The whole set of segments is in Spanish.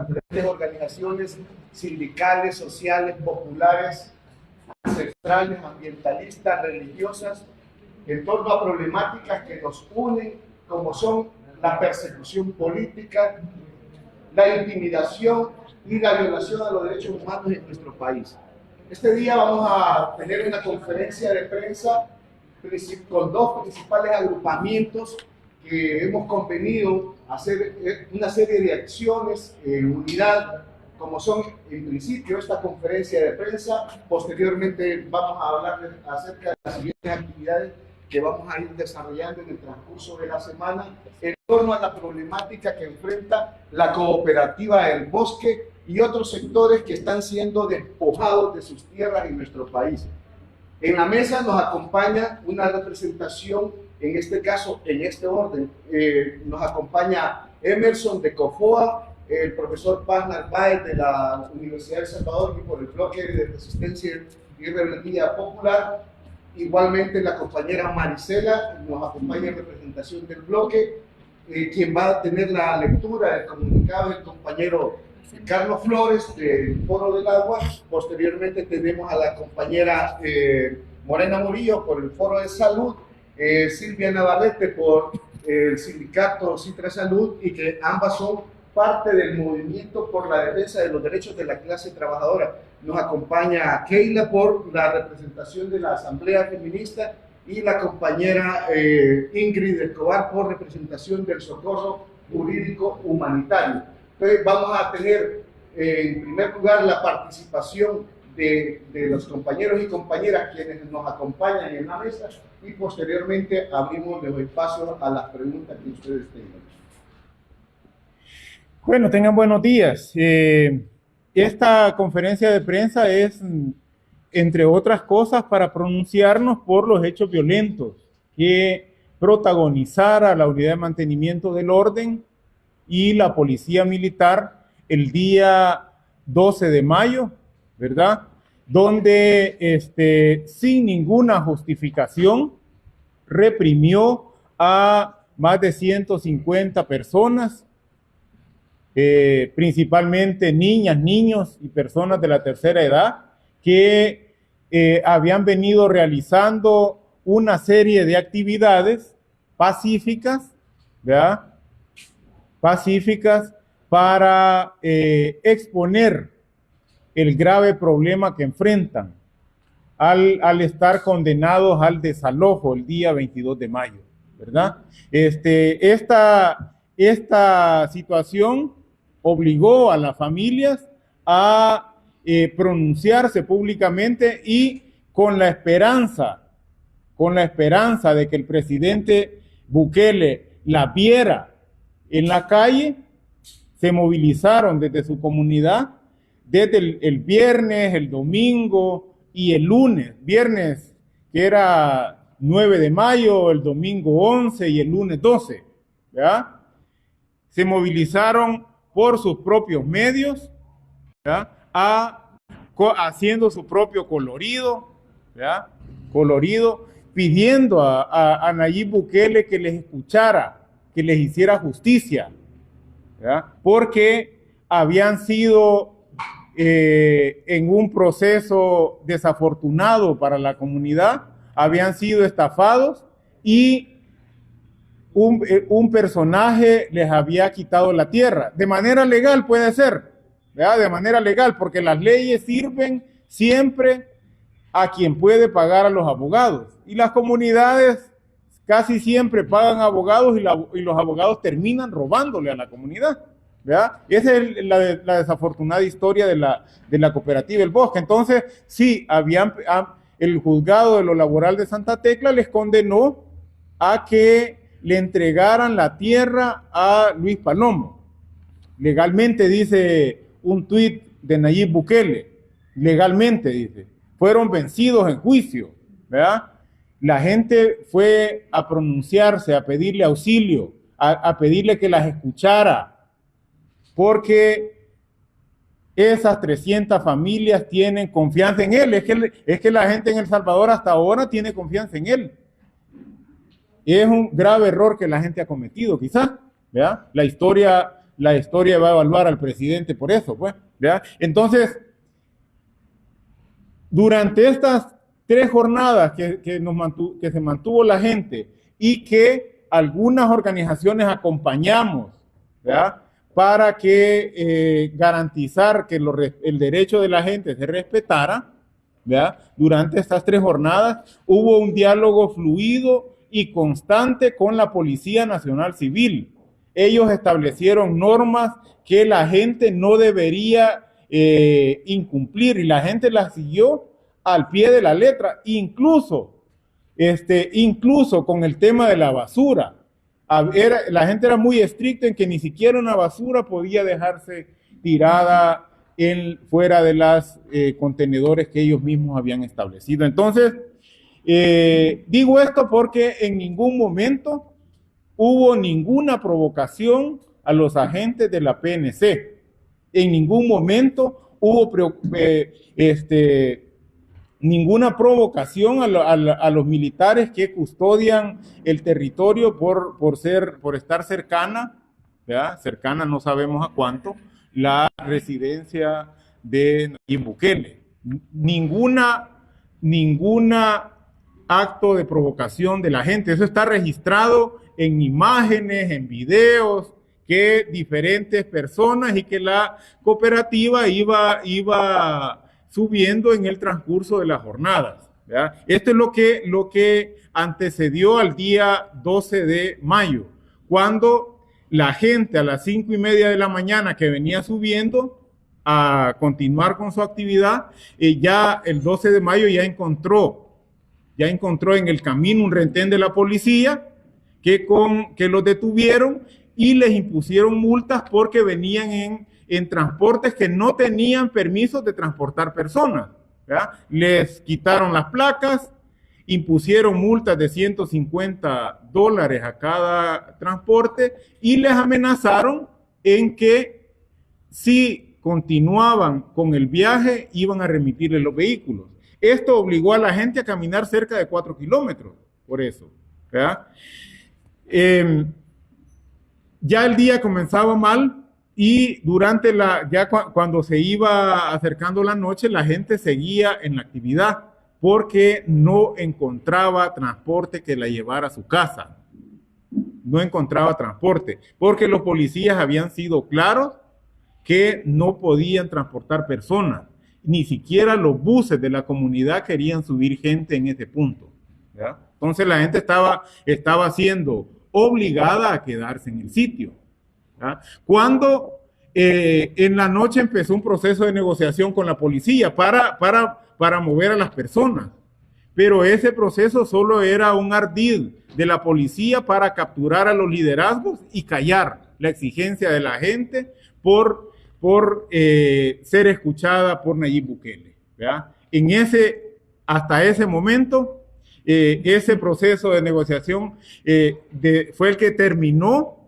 diferentes organizaciones sindicales, sociales, populares, ancestrales, ambientalistas, religiosas, en torno a problemáticas que nos unen, como son la persecución política, la intimidación y la violación a los derechos humanos en nuestro país. Este día vamos a tener una conferencia de prensa con dos principales agrupamientos que hemos convenido hacer una serie de acciones en unidad, como son en principio esta conferencia de prensa. Posteriormente vamos a hablar acerca de las siguientes actividades que vamos a ir desarrollando en el transcurso de la semana en torno a la problemática que enfrenta la cooperativa del bosque y otros sectores que están siendo despojados de sus tierras en nuestro país. En la mesa nos acompaña una representación, en este caso, en este orden, nos acompaña Emerson de COFOA, el profesor Paz Narváez de la Universidad de El Salvador y por el bloque de Resistencia y Rebeldía Popular. Igualmente la compañera Marisela nos acompaña en representación del bloque, quien va a tener la lectura del comunicado del compañero Carlos Flores del Foro del Agua. Posteriormente tenemos a la compañera Morena Murillo por el Foro de Salud, Silvia Navarrete por el sindicato Citra Salud, y que ambas son parte del movimiento por la defensa de los derechos de la clase trabajadora. Nos acompaña Keila por la representación de la Asamblea Feminista y la compañera Ingrid Escobar por representación del Socorro Jurídico Humanitario. Entonces vamos a tener en primer lugar la participación de los compañeros y compañeras quienes nos acompañan en la mesa, y posteriormente abrimos los espacios a las preguntas que ustedes tengan. Bueno, tengan buenos días. Esta conferencia de prensa es, entre otras cosas, para pronunciarnos por los hechos violentos que protagonizara la Unidad de Mantenimiento del Orden y la Policía Militar el día 12 de mayo, ¿verdad? Donde sin ninguna justificación reprimió a más de 150 personas, principalmente niñas, niños y personas de la tercera edad, que habían venido realizando una serie de actividades pacíficas, ¿verdad? Pacíficas para exponer el grave problema que enfrentan al estar condenados al desalojo el día 22 de mayo, ¿verdad? Esta situación obligó a las familias a pronunciarse públicamente, y con la esperanza de que el presidente Bukele la viera en la calle, se movilizaron desde su comunidad desde el viernes, el domingo y el lunes. Viernes, que era 9 de mayo, el domingo 11 y el lunes 12, ¿verdad? Se movilizaron por sus propios medios, ¿verdad? Haciendo su propio colorido, ¿verdad? Colorido, pidiendo a Nayib Bukele que les escuchara, que les hiciera justicia, ¿verdad? Porque habían sido en un proceso desafortunado para la comunidad, habían sido estafados y un personaje les había quitado la tierra. De manera legal puede ser, ¿verdad? De manera legal, porque las leyes sirven siempre a quien puede pagar a los abogados. Y las comunidades casi siempre pagan abogados, y los abogados terminan robándole a la comunidad, ¿verdad? Esa es la desafortunada historia de la cooperativa El Bosque. Entonces, sí, el juzgado de lo laboral de Santa Tecla les condenó a que le entregaran la tierra a Luis Palomo. Legalmente, dice un tuit de Nayib Bukele, legalmente dice, fueron vencidos en juicio, ¿verdad? La gente fue a pronunciarse, a pedirle auxilio, a pedirle que las escuchara, porque esas 300 familias tienen confianza en él. Es que la gente en El Salvador hasta ahora tiene confianza en él. Es un grave error que la gente ha cometido, quizás, ¿verdad? La historia la historia va a evaluar al presidente por eso, pues, ¿verdad? Entonces, durante estas 3 jornadas que se mantuvo la gente y que algunas organizaciones acompañamos, ¿verdad?, para que garantizar que el derecho de la gente se respetara, ¿verdad? Durante estas 3 jornadas hubo un diálogo fluido y constante con la Policía Nacional Civil. Ellos establecieron normas que la gente no debería incumplir, y la gente las siguió al pie de la letra, incluso con el tema de la basura. La gente era muy estricta en que ni siquiera una basura podía dejarse tirada fuera de los contenedores que ellos mismos habían establecido. Entonces, digo esto porque en ningún momento hubo ninguna provocación a los agentes de la PNC. En ningún momento hubo ninguna provocación a los militares que custodian el territorio por estar cercana, ¿verdad? Cercana, no sabemos a cuánto, la residencia de Nayib Bukele. Ninguna acto de provocación de la gente. Eso está registrado en imágenes, en videos, que diferentes personas y que la cooperativa iba subiendo en el transcurso de las jornadas, ¿verdad? Esto es lo que antecedió al día 12 de mayo, cuando la gente a las 5:30 de la mañana que venía subiendo a continuar con su actividad, ya el 12 de mayo ya encontró en el camino un retén de la policía que los detuvieron y les impusieron multas porque venían en transportes que no tenían permisos de transportar personas, ¿verdad? Les quitaron las placas, impusieron multas de $150 a cada transporte y les amenazaron en que si continuaban con el viaje iban a remitirles los vehículos. Esto obligó a la gente a caminar cerca de 4 kilómetros, por eso, ¿verdad? Ya el día comenzaba mal y cuando se iba acercando la noche, la gente seguía en la actividad porque no encontraba transporte que la llevara a su casa. No encontraba transporte porque los policías habían sido claros que no podían transportar personas. Ni siquiera los buses de la comunidad querían subir gente en ese punto, ¿verdad? Entonces la gente estaba siendo obligada a quedarse en el sitio, ¿verdad? Cuando en la noche empezó un proceso de negociación con la policía para mover a las personas, pero ese proceso solo era un ardid de la policía para capturar a los liderazgos y callar la exigencia de la gente por ser escuchada por Nayib Bukele, ¿verdad? Hasta ese momento, ese proceso de negociación fue el que terminó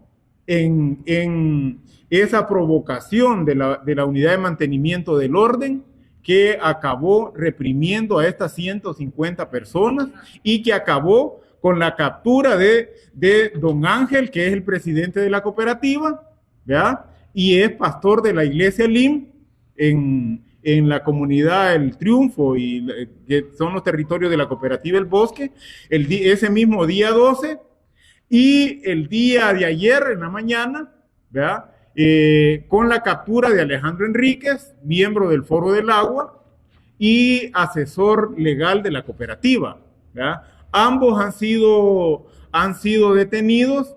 en esa provocación de la Unidad de Mantenimiento del Orden, que acabó reprimiendo a estas 150 personas y que acabó con la captura de don Ángel, que es el presidente de la cooperativa, ¿verdad? Y es pastor de la iglesia LIM en la comunidad El Triunfo, que son los territorios de la cooperativa El Bosque, ese mismo día 12, y el día de ayer en la mañana, ¿verdad? Con la captura de Alejandro Enríquez, miembro del Foro del Agua y asesor legal de la cooperativa, ¿verdad? Ambos han sido detenidos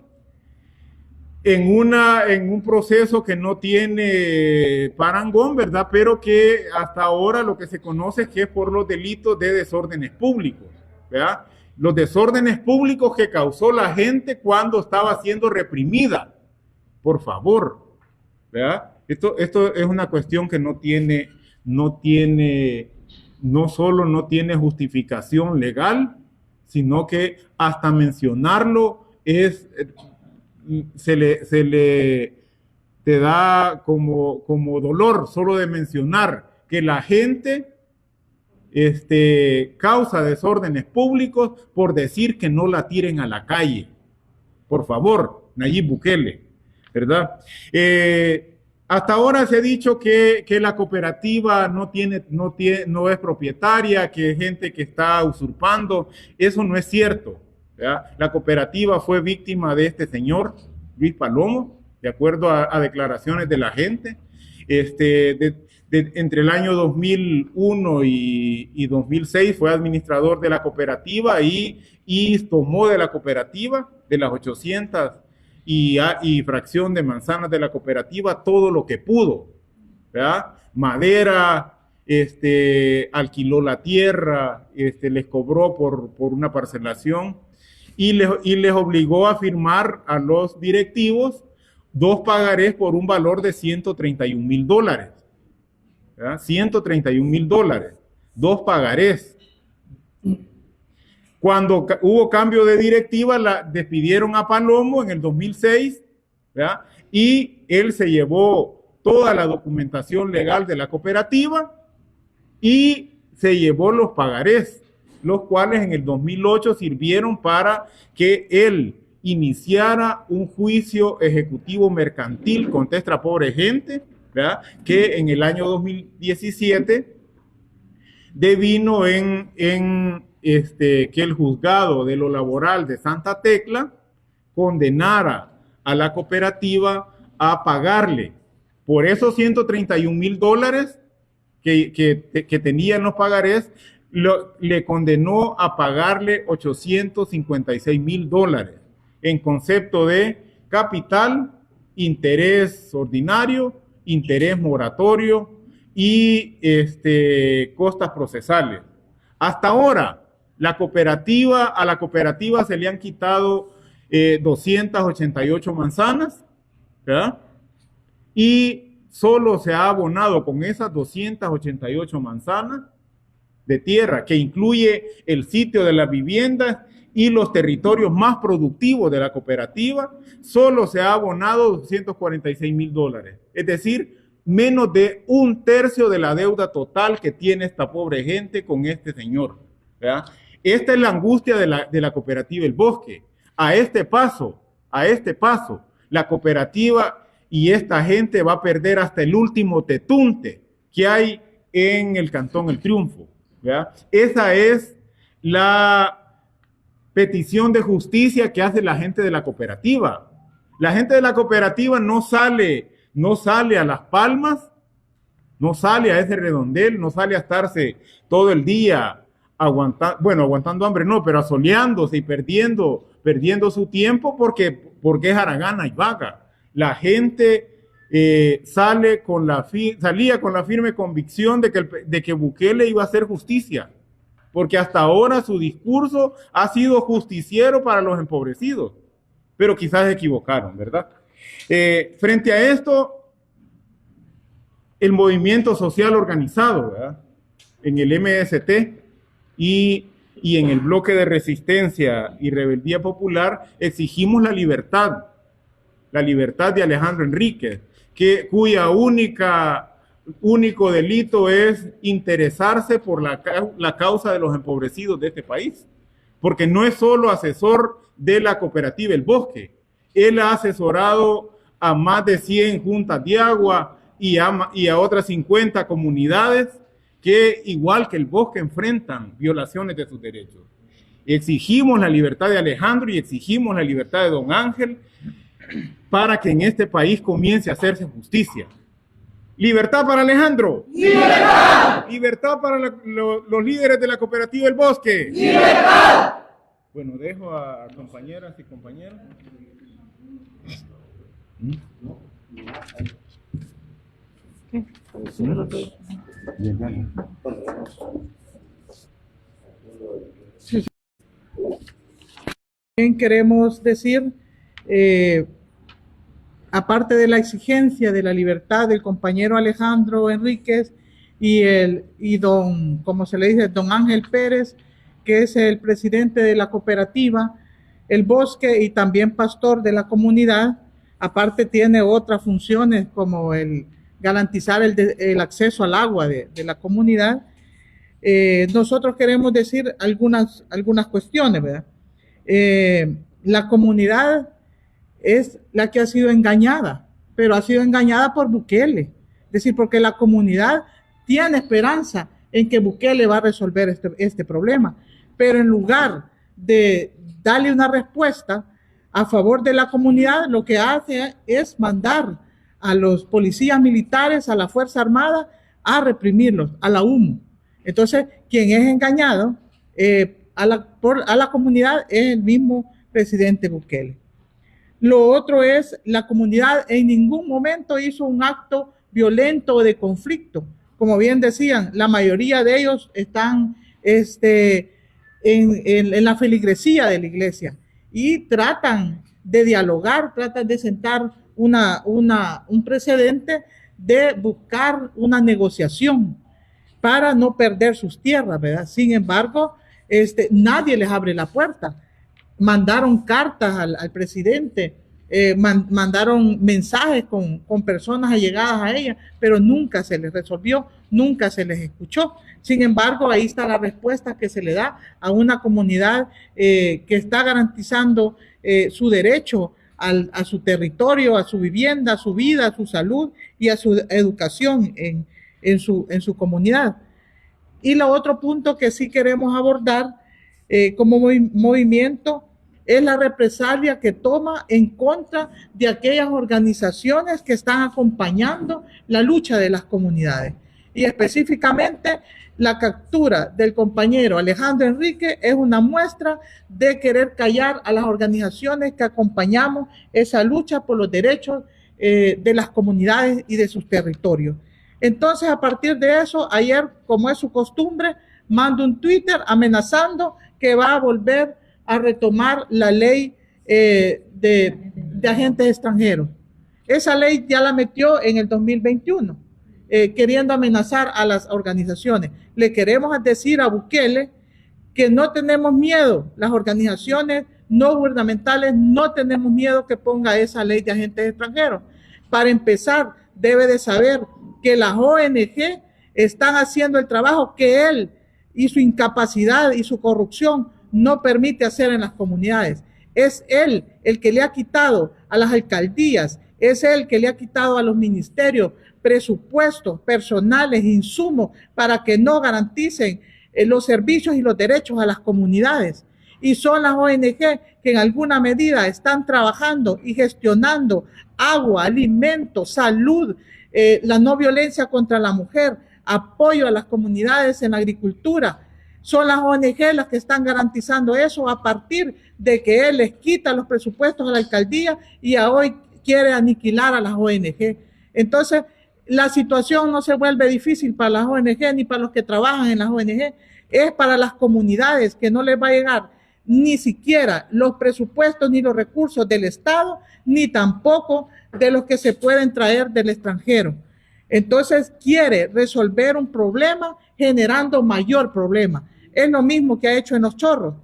en un proceso que no tiene parangón, ¿verdad? Pero que hasta ahora lo que se conoce es que es por los delitos de desórdenes públicos, ¿verdad? Los desórdenes públicos que causó la gente cuando estaba siendo reprimida. Por favor, ¿verdad? Esto es una cuestión que no solo no tiene justificación legal, sino que hasta mencionarlo te da como dolor solo de mencionar que la gente causa desórdenes públicos por decir que no la tiren a la calle. Por favor, Nayib Bukele, ¿verdad? Hasta ahora se ha dicho que la cooperativa no es propietaria, que es gente que está usurpando. Eso no es cierto, ¿verdad? La cooperativa fue víctima de este señor, Luis Palomo, de acuerdo a declaraciones de la gente. Entre el año 2001 y 2006 fue administrador de la cooperativa y tomó de la cooperativa, de las 800 y fracción de manzanas de la cooperativa, todo lo que pudo, ¿verdad? Madera, alquiló la tierra, les cobró por una parcelación y les obligó a firmar a los directivos 2 pagarés por un valor de $131,000, ¿verdad? $131,000, 2 pagarés. Cuando hubo cambio de directiva, despidieron a Palomo en el 2006, ¿verdad? Y él se llevó toda la documentación legal de la cooperativa y se llevó los pagarés, los cuales en el 2008 sirvieron para que él iniciara un juicio ejecutivo mercantil contra esta pobre gente, ¿verdad? Que en el año 2017 devino que el juzgado de lo laboral de Santa Tecla condenara a la cooperativa a pagarle por esos $131,000 que tenían los pagarés, le condenó a pagarle $856,000 en concepto de capital, interés ordinario, interés moratorio y costas procesales. Hasta ahora, a la cooperativa se le han quitado 288 manzanas, ¿verdad? Y solo se ha abonado con esas 288 manzanas de tierra, que incluye el sitio de las viviendas y los territorios más productivos de la cooperativa, solo se ha abonado $246,000. Es decir, menos de 1/3 de la deuda total que tiene esta pobre gente con este señor, ¿verdad? Esta es la angustia de la cooperativa El Bosque. A este paso, la cooperativa y esta gente va a perder hasta el último tetunte que hay en el Cantón El Triunfo, ¿verdad? Esa es la petición de justicia que hace la gente de la cooperativa. La gente de la cooperativa no sale a Las Palmas, no sale a ese redondel, no sale a estarse todo el día aguantando hambre, no, pero asoleándose y perdiendo su tiempo porque es haragana y vaga. La gente salía con la firme convicción de que Bukele iba a hacer justicia, porque hasta ahora su discurso ha sido justiciero para los empobrecidos, pero quizás se equivocaron, ¿verdad? Frente a esto, el movimiento social organizado, ¿verdad? En el MST y en el bloque de resistencia y rebeldía popular, exigimos la libertad de Alejandro Enríquez, cuya único delito es interesarse por la causa de los empobrecidos de este país, porque no es solo asesor de la cooperativa El Bosque, él ha asesorado a más de 100 juntas de agua y a otras 50 comunidades que, igual que El Bosque, enfrentan violaciones de sus derechos. Exigimos la libertad de Alejandro y exigimos la libertad de Don Ángel para que en este país comience a hacerse justicia. ¿Libertad para Alejandro? ¡Libertad! ¿Libertad para los líderes de la cooperativa El Bosque? ¡Libertad! Bueno, dejo a compañeras y compañeros. También queremos decir, aparte de la exigencia de la libertad del compañero Alejandro Enríquez y don, como se le dice, don Ángel Pérez, que es el presidente de la cooperativa El Bosque y también pastor de la comunidad, aparte tiene otras funciones como el garantizar el acceso al agua de la comunidad. Nosotros queremos decir algunas cuestiones, ¿verdad? La comunidad es la que ha sido engañada, pero ha sido engañada por Bukele. Es decir, porque la comunidad tiene esperanza en que Bukele va a resolver este problema, pero en lugar de darle una respuesta a favor de la comunidad, lo que hace es mandar a los policías militares, a la Fuerza Armada, a reprimirlos, a la humo. Entonces, quien es engañado a la comunidad es el mismo presidente Bukele. Lo otro es, la comunidad en ningún momento hizo un acto violento o de conflicto. Como bien decían, la mayoría de ellos están en la feligresía de la iglesia y tratan de dialogar, tratan de sentar un precedente de buscar una negociación para no perder sus tierras, ¿verdad? Sin embargo, nadie les abre la puerta. Mandaron cartas al presidente, mandaron mensajes con personas allegadas a ella, pero nunca se les resolvió, nunca se les escuchó. Sin embargo, ahí está la respuesta que se le da a una comunidad que está garantizando su derecho a su territorio, a su vivienda, a su vida, a su salud y a su educación en su comunidad. Y lo otro punto que sí queremos abordar como movimiento es la represalia que toma en contra de aquellas organizaciones que están acompañando la lucha de las comunidades. Y específicamente la captura del compañero Alejandro Enrique es una muestra de querer callar a las organizaciones que acompañamos esa lucha por los derechos de las comunidades y de sus territorios. Entonces, a partir de eso, ayer, como es su costumbre, mando un Twitter amenazando que va a volver a retomar la ley de agentes extranjeros. Esa ley ya la metió en el 2021, queriendo amenazar a las organizaciones. Le queremos decir a Bukele que no tenemos miedo, las organizaciones no gubernamentales no tenemos miedo que ponga esa ley de agentes extranjeros. Para empezar, debe de saber que las ONG están haciendo el trabajo que él y su incapacidad y su corrupción no permite hacer en las comunidades. Es él el que le ha quitado a las alcaldías, es él que le ha quitado a los ministerios presupuestos, personales, insumos para que no garanticen los servicios y los derechos a las comunidades. Y son las ONG que en alguna medida están trabajando y gestionando agua, alimentos, salud, la no violencia contra la mujer, apoyo a las comunidades en la agricultura. Son las ONG las que están garantizando eso a partir de que él les quita los presupuestos a la alcaldía y hoy quiere aniquilar a las ONG. Entonces, la situación no se vuelve difícil para las ONG ni para los que trabajan en las ONG, es para las comunidades que no les va a llegar ni siquiera los presupuestos ni los recursos del Estado, ni tampoco de los que se pueden traer del extranjero. Entonces quiere resolver un problema generando mayor problema. Es lo mismo que ha hecho en Los Chorros,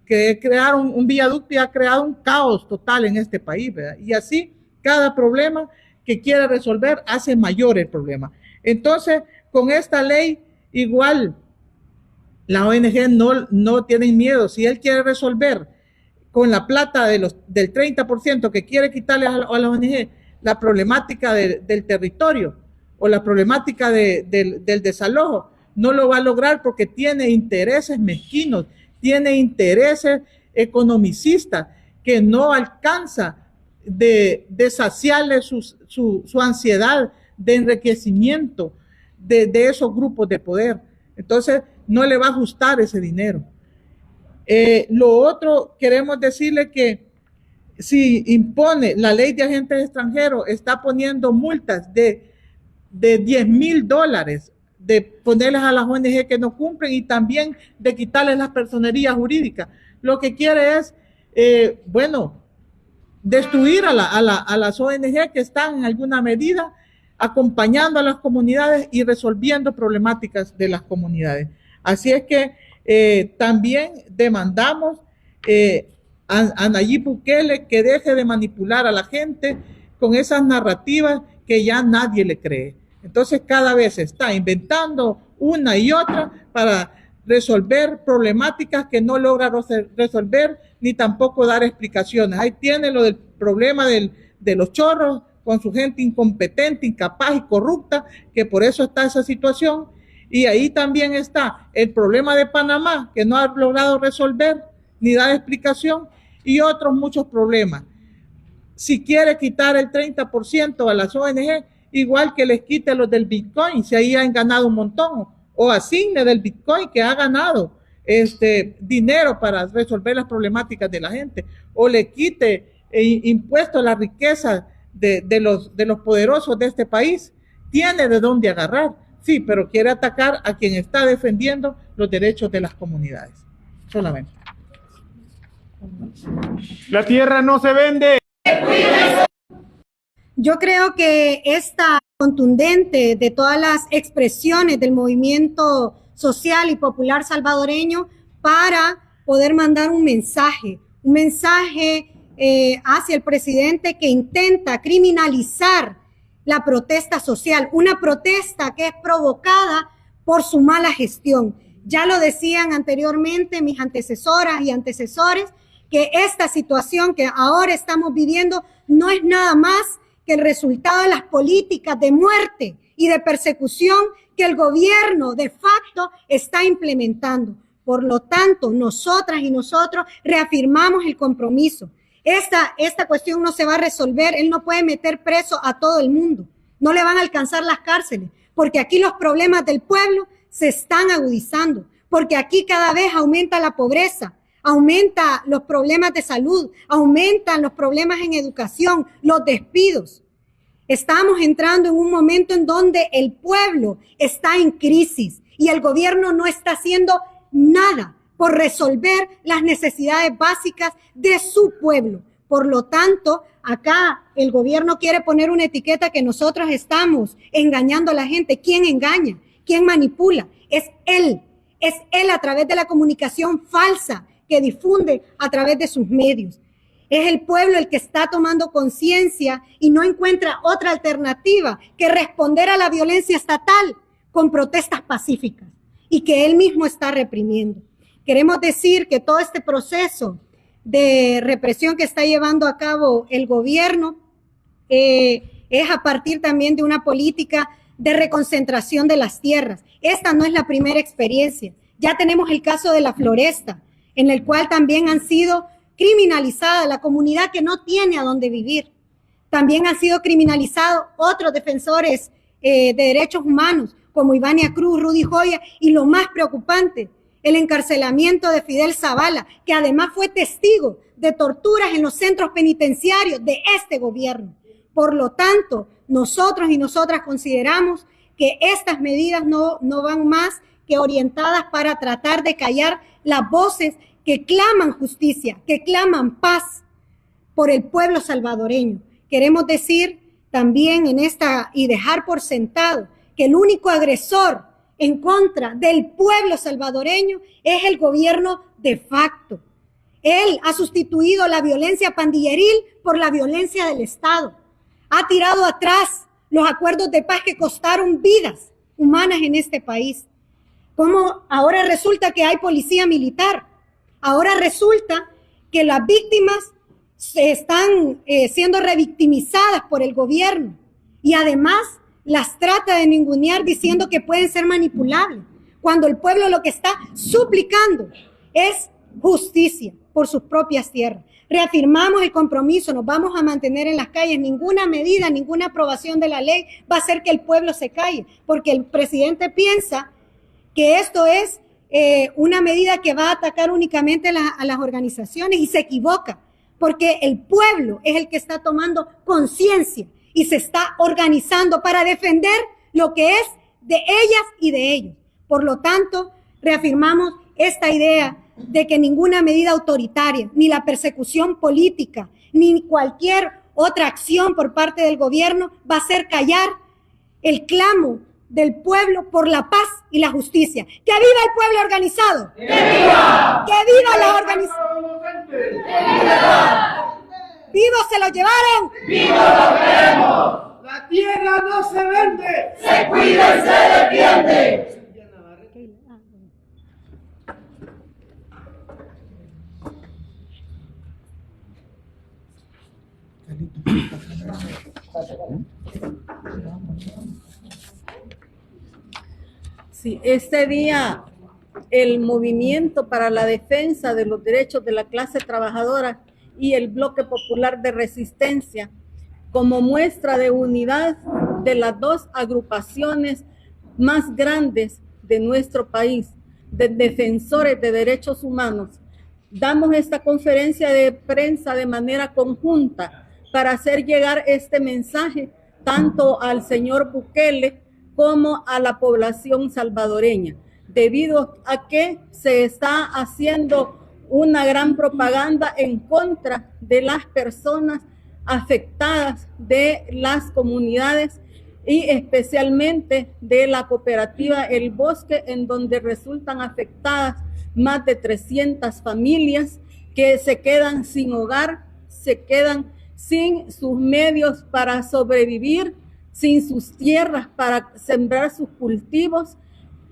que crearon un viaducto y ha creado un caos total en este país, ¿verdad? Y así cada problema que quiere resolver hace mayor el problema. Entonces, con esta ley igual la ONG no tienen miedo. Si él quiere resolver con la plata del 30% que quiere quitarle a la ONG la problemática del territorio o la problemática del desalojo, no lo va a lograr porque tiene intereses mezquinos, tiene intereses economicistas que no alcanza de saciarle su ansiedad de enriquecimiento de esos grupos de poder. Entonces, no le va a ajustar ese dinero. Lo otro, queremos decirle que si impone la ley de agentes extranjeros, está poniendo multas de $10,000, de ponerles a las ONG que no cumplen y también de quitarles las personerías jurídicas. Lo que quiere es, destruir a las ONG que están en alguna medida acompañando a las comunidades y resolviendo problemáticas de las comunidades. Así es que también demandamos a Nayib Bukele que deje de manipular a la gente con esas narrativas que ya nadie le cree. Entonces cada vez se está inventando una y otra para resolver problemáticas que no logra resolver ni tampoco dar explicaciones. Ahí tiene lo del problema de los chorros con su gente incompetente, incapaz y corrupta, que por eso está esa situación. Y ahí también está el problema de Panamá, que no ha logrado resolver ni dar explicación, y otros muchos problemas. Si quiere quitar el 30% a las ONG, igual que les quite los del Bitcoin, si ahí han ganado un montón, o asigne del Bitcoin que ha ganado dinero para resolver las problemáticas de la gente, o le quite impuesto a la riqueza de los poderosos de este país. Tiene de dónde agarrar, sí, pero quiere atacar a quien está defendiendo los derechos de las comunidades. Solamente. La tierra no se vende. Yo creo que esta contundente de todas las expresiones del movimiento social y popular salvadoreño para poder mandar un mensaje hacia el presidente que intenta criminalizar la protesta social, una protesta que es provocada por su mala gestión. Ya lo decían anteriormente mis antecesoras y antecesores, que esta situación que ahora estamos viviendo no es nada más que el resultado de las políticas de muerte y de persecución que el gobierno de facto está implementando. Por lo tanto, nosotras y nosotros reafirmamos el compromiso. Esta cuestión no se va a resolver, él no puede meter preso a todo el mundo, no le van a alcanzar las cárceles, porque aquí los problemas del pueblo se están agudizando, porque aquí cada vez aumenta la pobreza, aumenta los problemas de salud, aumentan los problemas en educación, los despidos. Estamos entrando en un momento en donde el pueblo está en crisis y el gobierno no está haciendo nada por resolver las necesidades básicas de su pueblo. Por lo tanto, acá el gobierno quiere poner una etiqueta que nosotros estamos engañando a la gente. ¿Quién engaña? ¿Quién manipula? Es él a través de la comunicación falsa que difunde a través de sus medios. Es el pueblo el que está tomando conciencia y no encuentra otra alternativa que responder a la violencia estatal con protestas pacíficas y que él mismo está reprimiendo. Queremos decir que todo este proceso de represión que está llevando a cabo el gobierno es a partir también de una política de reconcentración de las tierras. Esta no es la primera experiencia. Ya tenemos el caso de la Floresta, en el cual también han sido criminalizada la comunidad que no tiene a dónde vivir. También han sido criminalizados otros defensores de derechos humanos, como Ivania Cruz, Rudy Joya, y lo más preocupante, el encarcelamiento de Fidel Zavala, que además fue testigo de torturas en los centros penitenciarios de este gobierno. Por lo tanto, nosotros y nosotras consideramos que estas medidas no van más que orientadas para tratar de callar las voces que claman justicia, que claman paz por el pueblo salvadoreño. Queremos decir también en esta y dejar por sentado que el único agresor en contra del pueblo salvadoreño es el gobierno de facto. Él ha sustituido la violencia pandilleril por la violencia del Estado. Ha tirado atrás los acuerdos de paz que costaron vidas humanas en este país. Como ahora resulta que hay policía militar. Ahora resulta que las víctimas se están siendo revictimizadas por el gobierno y además las trata de ningunear diciendo que pueden ser manipulables, cuando el pueblo lo que está suplicando es justicia por sus propias tierras. Reafirmamos el compromiso, nos vamos a mantener en las calles. Ninguna medida, ninguna aprobación de la ley va a hacer que el pueblo se calle, porque el presidente piensa que esto es una medida que va a atacar únicamente a las organizaciones y se equivoca, porque el pueblo es el que está tomando conciencia y se está organizando para defender lo que es de ellas y de ellos. Por lo tanto, reafirmamos esta idea de que ninguna medida autoritaria, ni la persecución política, ni cualquier otra acción por parte del gobierno va a hacer callar el clamo del pueblo por la paz y la justicia. ¡Que viva el pueblo organizado! ¡Que viva! ¡Que viva la organización! ¡Que viva! ¡Vivos se lo llevaron! ¡Vivos lo queremos! La tierra no se vende. Se cuida y se defiende. Sí, este día el Movimiento para la Defensa de los Derechos de la Clase Trabajadora y el Bloque Popular de Resistencia, como muestra de unidad de las dos agrupaciones más grandes de nuestro país, de defensores de derechos humanos, damos esta conferencia de prensa de manera conjunta para hacer llegar este mensaje tanto al señor Bukele como a la población salvadoreña, debido a que se está haciendo una gran propaganda en contra de las personas afectadas, de las comunidades y especialmente de la cooperativa El Bosque, en donde resultan afectadas más de 300 familias que se quedan sin hogar, se quedan sin sus medios para sobrevivir, sin sus tierras para sembrar sus cultivos,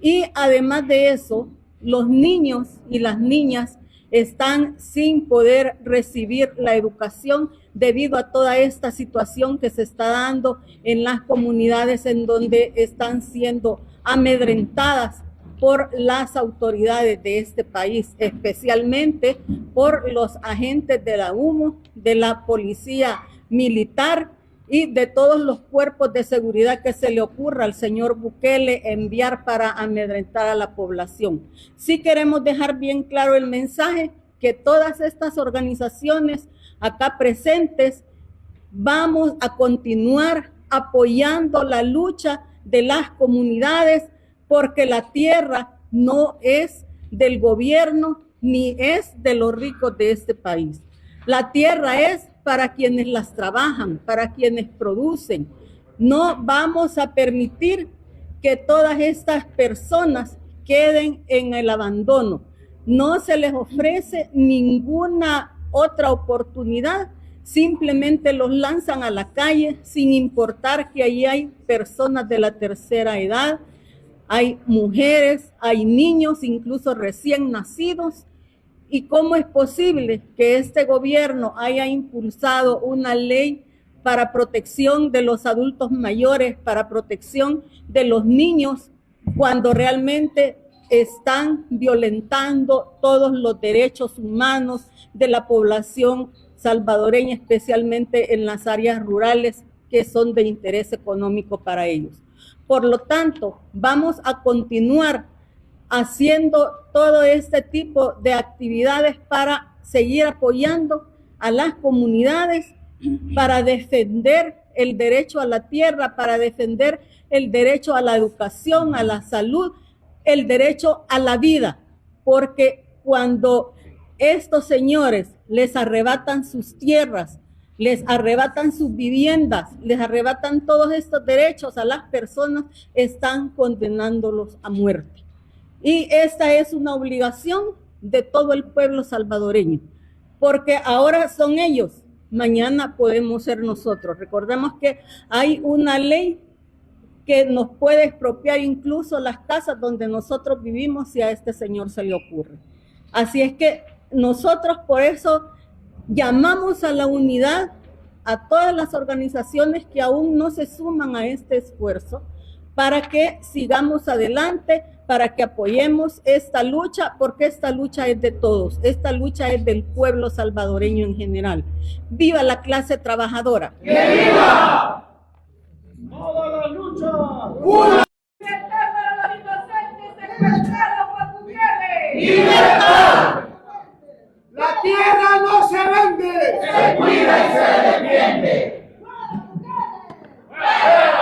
y además de eso, los niños y las niñas están sin poder recibir la educación debido a toda esta situación que se está dando en las comunidades en donde están siendo amedrentadas por las autoridades de este país, especialmente por los agentes de la UMO, de la policía militar y de todos los cuerpos de seguridad que se le ocurra al señor Bukele enviar para amedrentar a la población. Sí queremos dejar bien claro el mensaje que todas estas organizaciones acá presentes vamos a continuar apoyando la lucha de las comunidades, porque la tierra no es del gobierno ni es de los ricos de este país. La tierra es para quienes las trabajan, para quienes producen. No vamos a permitir que todas estas personas queden en el abandono. No se les ofrece ninguna otra oportunidad, simplemente los lanzan a la calle sin importar que ahí hay personas de la tercera edad, hay mujeres, hay niños, incluso recién nacidos. ¿Y cómo es posible que este gobierno haya impulsado una ley para protección de los adultos mayores, para protección de los niños, cuando realmente están violentando todos los derechos humanos de la población salvadoreña, especialmente en las áreas rurales que son de interés económico para ellos? Por lo tanto, vamos a continuar haciendo todo este tipo de actividades para seguir apoyando a las comunidades, para defender el derecho a la tierra, para defender el derecho a la educación, a la salud, el derecho a la vida, porque cuando estos señores les arrebatan sus tierras, les arrebatan sus viviendas, les arrebatan todos estos derechos a las personas, están condenándolos a muerte. Y esta es una obligación de todo el pueblo salvadoreño, porque ahora son ellos, mañana podemos ser nosotros. Recordemos que hay una ley que nos puede expropiar incluso las casas donde nosotros vivimos si a este señor se le ocurre. Así es que nosotros por eso llamamos a la unidad a todas las organizaciones que aún no se suman a este esfuerzo, para que sigamos adelante, para que apoyemos esta lucha, porque esta lucha es de todos, esta lucha es del pueblo salvadoreño en general. ¡Viva la clase trabajadora! ¡Que viva! ¡Toda la lucha! ¡Una! ¡Libertad para los inocentes secuestrados por Bukele! ¡Libertad! ¡La tierra no se vende! ¡Se cuida y se defiende! ¡Fuera!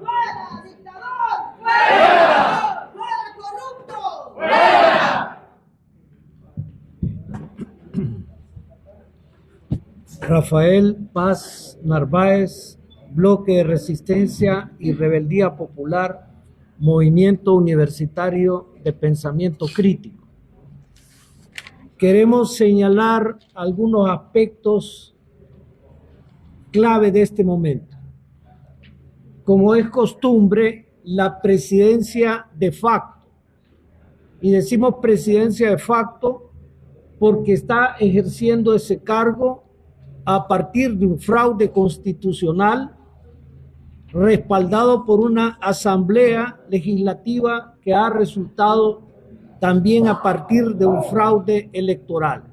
¡Fuera, dictador! ¡Fuera! ¡Fuera, corrupto! ¡Fuera! Rafael Paz Narváez, Bloque de Resistencia y Rebeldía Popular, Movimiento Universitario de Pensamiento Crítico. Queremos señalar algunos aspectos clave de este momento. Como es costumbre, la presidencia de facto, y decimos presidencia de facto porque está ejerciendo ese cargo a partir de un fraude constitucional respaldado por una asamblea legislativa que ha resultado también a partir de un fraude electoral.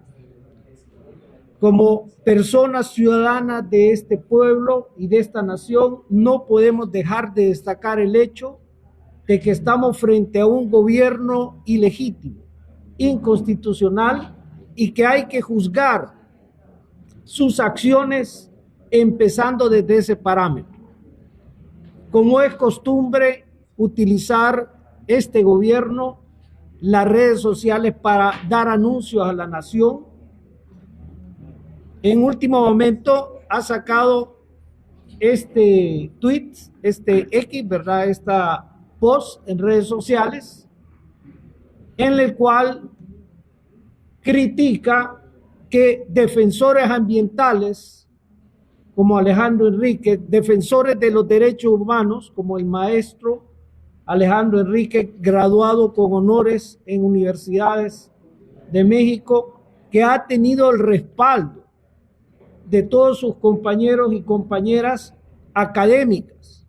Como personas ciudadanas de este pueblo y de esta nación, no podemos dejar de destacar el hecho de que estamos frente a un gobierno ilegítimo, inconstitucional, y que hay que juzgar sus acciones empezando desde ese parámetro. Como es costumbre utilizar este gobierno las redes sociales para dar anuncios a la nación, en último momento ha sacado este tweet, este X, ¿verdad? Esta post en redes sociales, en el cual critica que defensores ambientales como Alejandro Enríquez, defensores de los derechos humanos como el maestro Alejandro Enríquez, graduado con honores en universidades de México, que ha tenido el respaldo de todos sus compañeros y compañeras académicas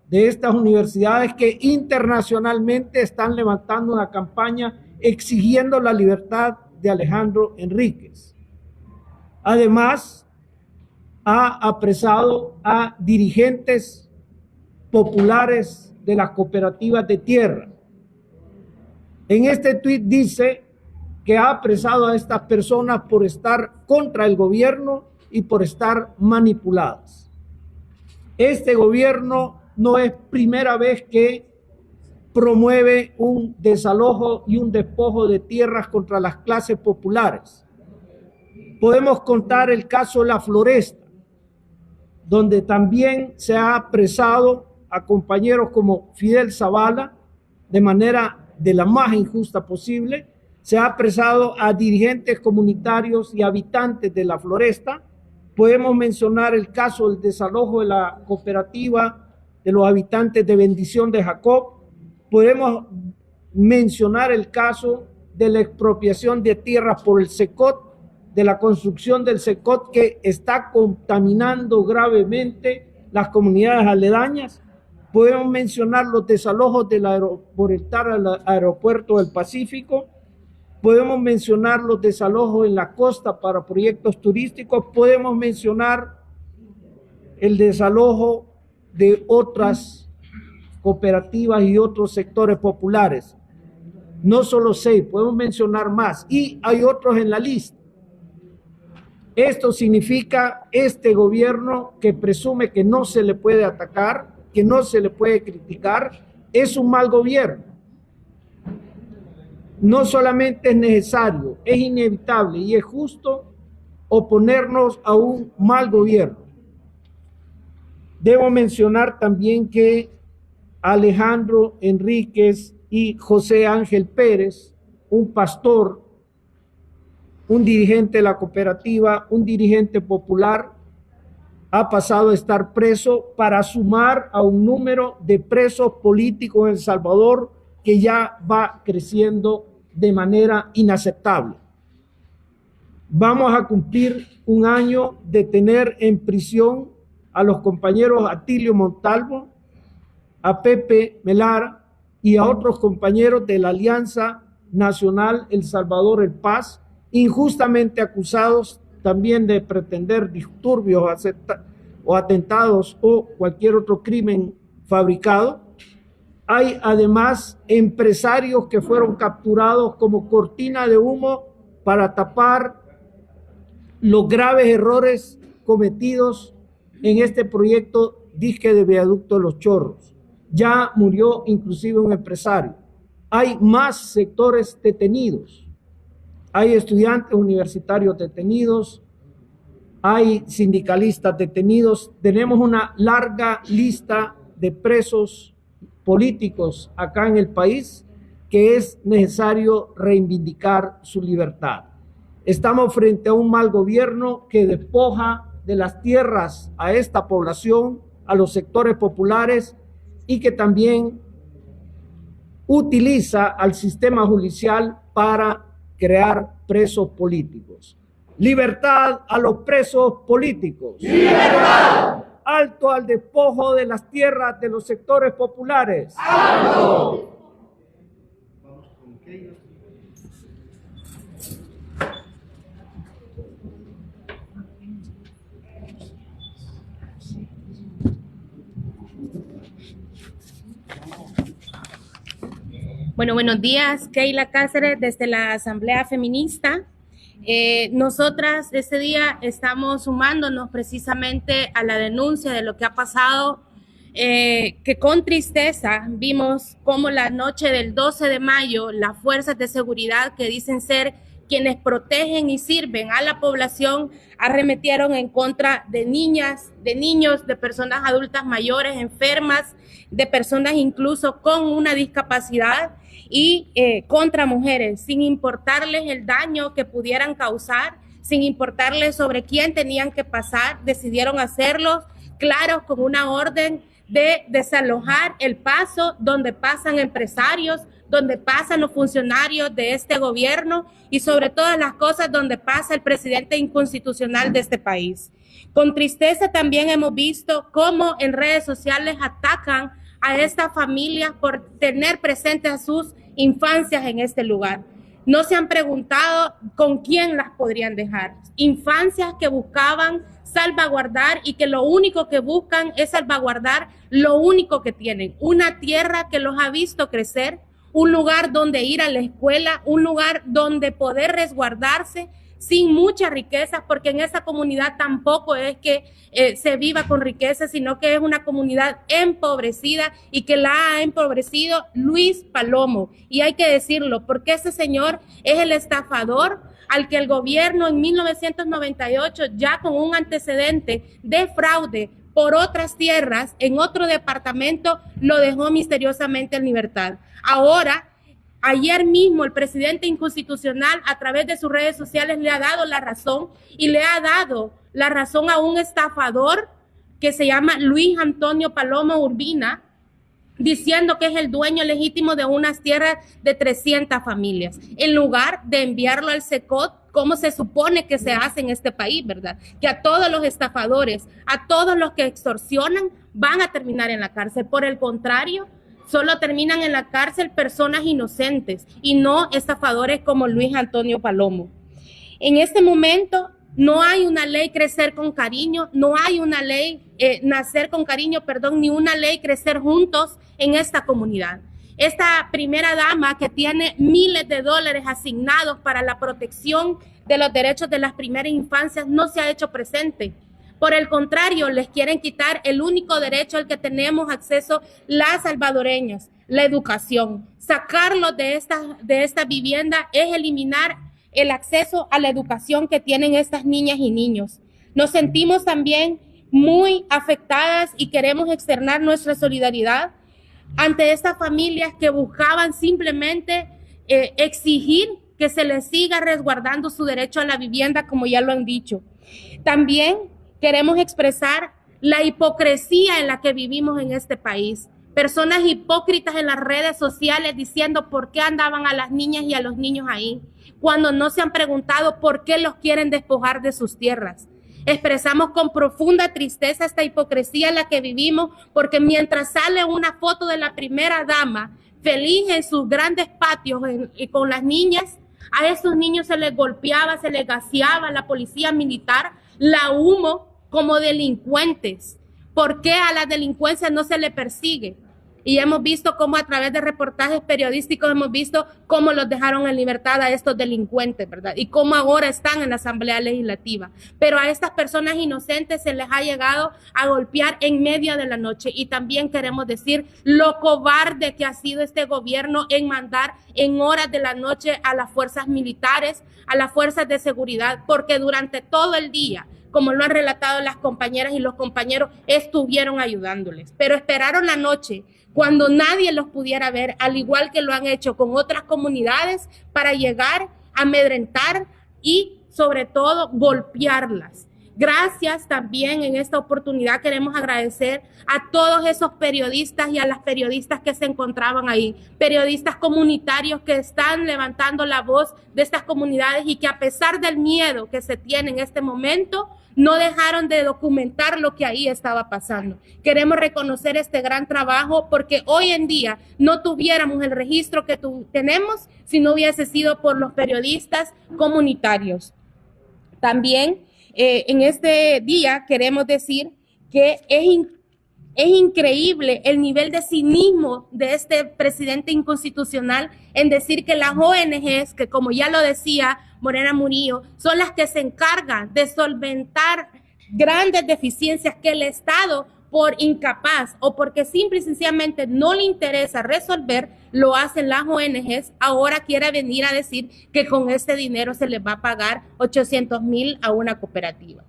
de estas universidades que internacionalmente están levantando una campaña exigiendo la libertad de Alejandro Enríquez. Además, ha apresado a dirigentes populares de las cooperativas de tierra. En este tuit dice que ha apresado a estas personas por estar contra el gobierno y por estar manipuladas. Este gobierno no es primera vez que promueve un desalojo y un despojo de tierras contra las clases populares. Podemos contar el caso de La Floresta, donde también se ha apresado a compañeros como Fidel Zavala de manera de la más injusta posible. Se ha apresado a dirigentes comunitarios y habitantes de La Floresta. Podemos mencionar el caso del desalojo de la cooperativa de los habitantes de Bendición de Jacob. Podemos mencionar el caso de la expropiación de tierras por el SECOT, de la construcción del SECOT que está contaminando gravemente las comunidades aledañas. Podemos mencionar los desalojos por estar al aeropuerto del Pacífico. Podemos mencionar los desalojos en la costa para proyectos turísticos. Podemos mencionar el desalojo de otras cooperativas y otros sectores populares. No solo 6, podemos mencionar más. Y hay otros en la lista. Esto significa este gobierno que presume que no se le puede atacar, que no se le puede criticar, es un mal gobierno. No solamente es necesario, es inevitable y es justo oponernos a un mal gobierno. Debo mencionar también que Alejandro Enríquez y José Ángel Pérez, un pastor, un dirigente de la cooperativa, un dirigente popular, ha pasado a estar preso para sumar a un número de presos políticos en El Salvador que ya va creciendo de manera inaceptable. Vamos a cumplir un año de tener en prisión a los compañeros Atilio Montalvo, a Pepe Melara y a otros compañeros de la Alianza Nacional El Salvador El Paz, injustamente acusados también de pretender disturbios o atentados o cualquier otro crimen fabricado. Hay además empresarios que fueron capturados como cortina de humo para tapar los graves errores cometidos en este proyecto disque de viaducto de Los Chorros. Ya murió inclusive un empresario. Hay más sectores detenidos. Hay estudiantes universitarios detenidos, hay sindicalistas detenidos. Tenemos una larga lista de presos políticos acá en el país que es necesario reivindicar su libertad. Estamos frente a un mal gobierno que despoja de las tierras a esta población, a los sectores populares, y que también utiliza al sistema judicial para crear presos políticos. Libertad a los presos políticos. ¡Libertad! alto al despojo de las tierras de los sectores populares. ¡Alto! Vamos con Keila. Bueno, buenos días, Keila Cáceres desde la Asamblea Feminista. Nosotras este día estamos sumándonos precisamente a la denuncia de lo que ha pasado, que con tristeza vimos cómo la noche del 12 de mayo las fuerzas de seguridad que dicen ser quienes protegen y sirven a la población arremetieron en contra de niñas, de niños, de personas adultas mayores, enfermas, de personas incluso con una discapacidad y contra mujeres, sin importarles el daño que pudieran causar, sin importarles sobre quién tenían que pasar, decidieron hacerlo, claro, con una orden de desalojar el paso donde pasan empresarios, donde pasan los funcionarios de este gobierno y sobre todas las cosas donde pasa el presidente inconstitucional de este país. Con tristeza también hemos visto cómo en redes sociales atacan a estas familias por tener presentes a sus infancias en este lugar. No se han preguntado con quién las podrían dejar. Infancias que buscaban salvaguardar y que lo único que buscan es salvaguardar lo único que tienen, una tierra que los ha visto crecer, un lugar donde ir a la escuela, un lugar donde poder resguardarse sin muchas riquezas, porque en esa comunidad tampoco es que se viva con riqueza, sino que es una comunidad empobrecida y que la ha empobrecido Luis Palomo. Y hay que decirlo, porque ese señor es el estafador al que el gobierno en 1998, ya con un antecedente de fraude por otras tierras en otro departamento, lo dejó misteriosamente en libertad. Ahora, ayer mismo el presidente inconstitucional a través de sus redes sociales le ha dado la razón y le ha dado la razón a un estafador que se llama Luis Antonio Palomo Urbina, diciendo que es el dueño legítimo de unas tierras de 300 familias, en lugar de enviarlo al SECOT, como se supone que se hace en este país, ¿verdad? Que a todos los estafadores, a todos los que extorsionan, van a terminar en la cárcel. Por el contrario, solo terminan en la cárcel personas inocentes y no estafadores como Luis Antonio Palomo. En este momento no hay una ley Crecer con Cariño, no hay una ley Nacer con Cariño, perdón, ni una ley Crecer Juntos en esta comunidad. Esta primera dama que tiene miles de dólares asignados para la protección de los derechos de las primeras infancias no se ha hecho presente. Por el contrario, les quieren quitar el único derecho al que tenemos acceso las salvadoreñas, la educación. Sacarlos de esta vivienda es eliminar el acceso a la educación que tienen estas niñas y niños. Nos sentimos también muy afectadas y queremos externar nuestra solidaridad ante estas familias que buscaban simplemente exigir que se les siga resguardando su derecho a la vivienda, como ya lo han dicho. También queremos expresar la hipocresía en la que vivimos en este país. Personas hipócritas en las redes sociales diciendo por qué andaban a las niñas y a los niños ahí, cuando no se han preguntado por qué los quieren despojar de sus tierras. Expresamos con profunda tristeza esta hipocresía en la que vivimos, porque mientras sale una foto de la primera dama feliz en sus grandes patios con las niñas, a esos niños se les golpeaba, se les gaseaba la policía militar, la humo como delincuentes. ¿Por qué a la delincuencia no se le persigue? Y hemos visto cómo a través de reportajes periodísticos hemos visto cómo los dejaron en libertad a estos delincuentes, ¿verdad? Y cómo ahora están en la Asamblea Legislativa. Pero a estas personas inocentes se les ha llegado a golpear en medio de la noche. Y también queremos decir lo cobarde que ha sido este gobierno en mandar en horas de la noche a las fuerzas militares, a las fuerzas de seguridad, porque durante todo el día, como lo han relatado las compañeras y los compañeros, estuvieron ayudándoles. Pero esperaron la noche, cuando nadie los pudiera ver, al igual que lo han hecho con otras comunidades, para llegar a amedrentar y, sobre todo, golpearlas. Gracias también en esta oportunidad queremos agradecer a todos esos periodistas y a las periodistas que se encontraban ahí, periodistas comunitarios que están levantando la voz de estas comunidades y que a pesar del miedo que se tiene en este momento, no dejaron de documentar lo que ahí estaba pasando. Queremos reconocer este gran trabajo porque hoy en día no tuviéramos el registro que tenemos si no hubiese sido por los periodistas comunitarios. También en este día queremos decir que es increíble el nivel de cinismo de este presidente inconstitucional en decir que las ONGs, que como ya lo decía Morena Murillo, son las que se encargan de solventar grandes deficiencias que el Estado, por incapaz o porque simple y sencillamente no le interesa resolver, lo hacen las ONGs. Ahora quiere venir a decir que con este dinero se les va a pagar 800,000 a una cooperativa.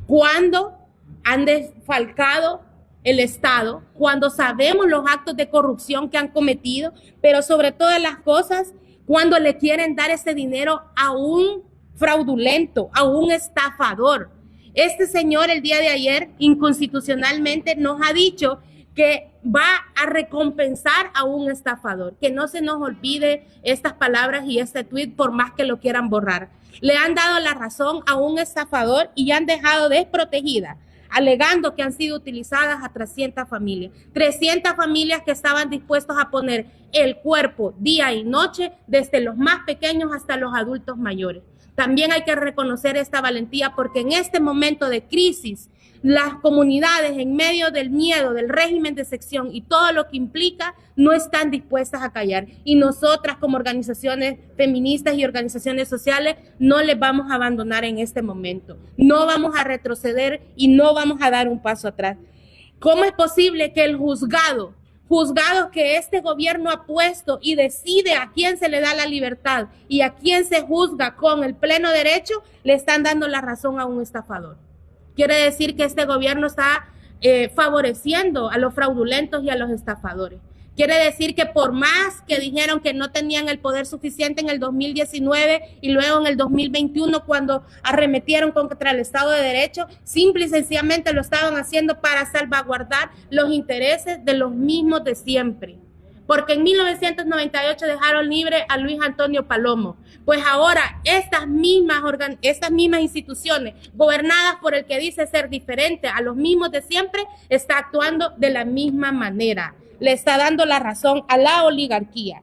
¿Cuándo han desfalcado el Estado? Cuando sabemos los actos de corrupción que han cometido, pero sobre todas las cosas, cuando le quieren dar ese dinero a un fraudulento, a un estafador. Este señor el día de ayer inconstitucionalmente nos ha dicho que va a recompensar a un estafador. Que no se nos olvide estas palabras y este tuit por más que lo quieran borrar. Le han dado la razón a un estafador y han dejado desprotegida, alegando que han sido utilizadas a 300 familias. 300 familias que estaban dispuestos a poner el cuerpo día y noche, desde los más pequeños hasta los adultos mayores. También hay que reconocer esta valentía porque en este momento de crisis, las comunidades en medio del miedo, del régimen de sección y todo lo que implica, no están dispuestas a callar. Y nosotras como organizaciones feministas y organizaciones sociales no les vamos a abandonar en este momento. No vamos a retroceder y no vamos a dar un paso atrás. ¿Cómo es posible que el juzgado que este gobierno ha puesto y decide a quién se le da la libertad y a quién se juzga con el pleno derecho, le están dando la razón a un estafador? Quiere decir que este gobierno está favoreciendo a los fraudulentos y a los estafadores. Quiere decir que por más que dijeron que no tenían el poder suficiente en el 2019 y luego en el 2021 cuando arremetieron contra el Estado de Derecho, simple y sencillamente lo estaban haciendo para salvaguardar los intereses de los mismos de siempre. Porque en 1998 dejaron libre a Luis Antonio Palomo. Pues ahora estas mismas instituciones, gobernadas por el que dice ser diferente a los mismos de siempre, está actuando de la misma manera. Le está dando la razón a la oligarquía.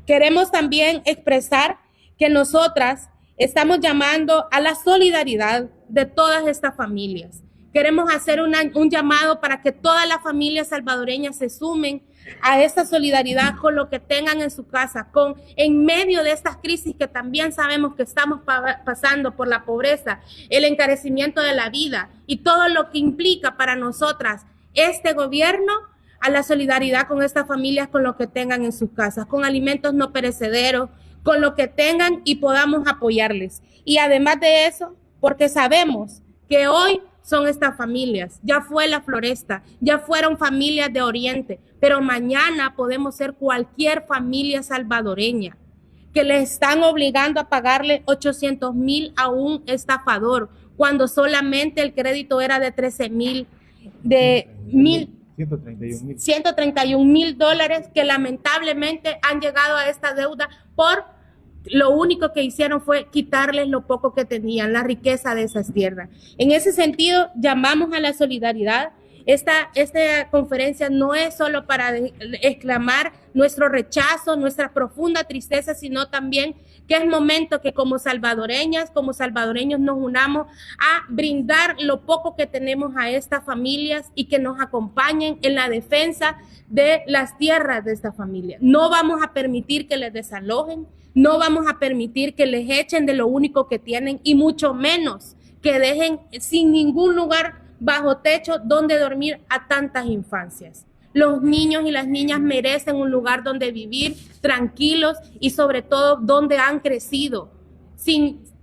Queremos también expresar que nosotras estamos llamando a la solidaridad de todas estas familias. Queremos hacer un llamado para que todas las familias salvadoreñas se sumen a esta solidaridad con lo que tengan en su casa, en medio de estas crisis que también sabemos que estamos pasando por la pobreza, el encarecimiento de la vida y todo lo que implica para nosotras este gobierno, a la solidaridad con estas familias, con lo que tengan en sus casas, con alimentos no perecederos, con lo que tengan y podamos apoyarles. Y además de eso, porque sabemos que hoy son estas familias, ya fue la Floresta, ya fueron familias de Oriente, pero mañana podemos ser cualquier familia salvadoreña que le están obligando a pagarle 800,000 a un estafador, cuando solamente el crédito era de 131,000 dólares que lamentablemente han llegado a esta deuda por lo único que hicieron fue quitarles lo poco que tenían, la riqueza de esas tierras. En ese sentido, llamamos a la solidaridad. Esta conferencia no es solo para exclamar nuestro rechazo, nuestra profunda tristeza, sino también que es momento que como salvadoreñas, como salvadoreños nos unamos a brindar lo poco que tenemos a estas familias y que nos acompañen en la defensa de las tierras de esta familia. No vamos a permitir que les desalojen, no vamos a permitir que les echen de lo único que tienen y mucho menos que dejen sin ningún lugar bajo techo donde dormir a tantas infancias. Los niños y las niñas merecen un lugar donde vivir tranquilos y sobre todo donde han crecido,